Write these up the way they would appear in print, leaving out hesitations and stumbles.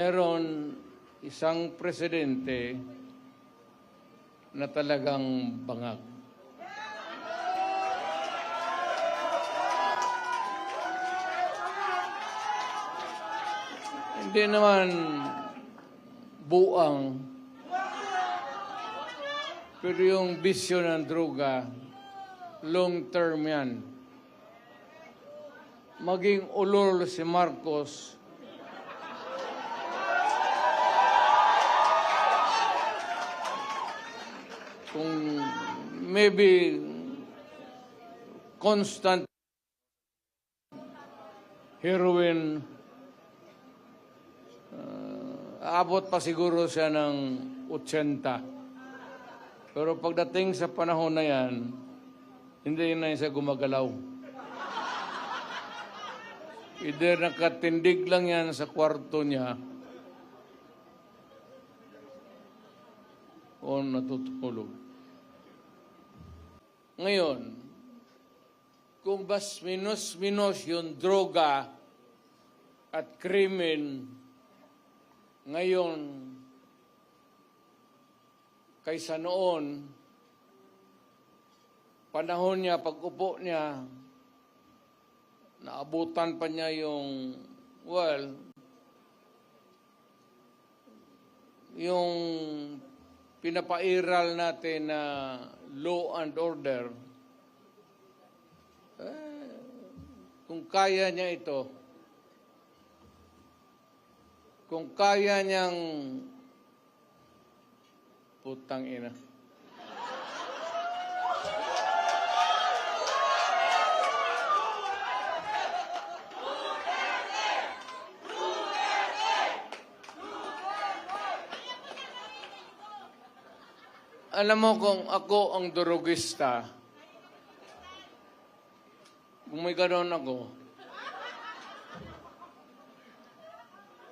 Meron isang presidente na talagang bangag. Hindi naman buang, pero yung bisyo ng droga, long term yan. Maging ulol si Marcos, kung maybe constant heroin, aabot pa siguro siya ng 80. Pero pagdating sa panahon na yan, hindi na siya gumagalaw. Either nakatindig lang yan sa kwarto niya o natutulog. Ngayon, kung bas minus yung droga at krimen ngayon kaysa noon, panahon niya, pag-upo niya, naabutan pa niya yung, yung pinapairal natin na law and order. Kung kaya niya ito, kung kaya niyang putang ina. Alam mo, kung ako ang durugista, kung may ganoon ako,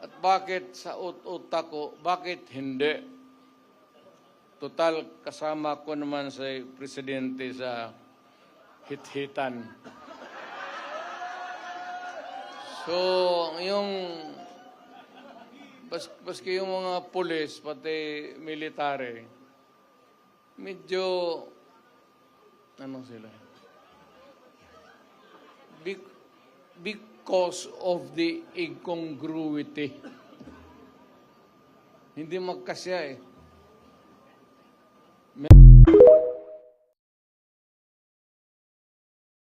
at bakit sa utak ko, bakit hindi? Total, kasama ko naman sa presidente sa hit-hitan. So, yung, baski yung mga pulis, pati military, medyo, ano sila? Because of the incongruity. Hindi magkasya eh.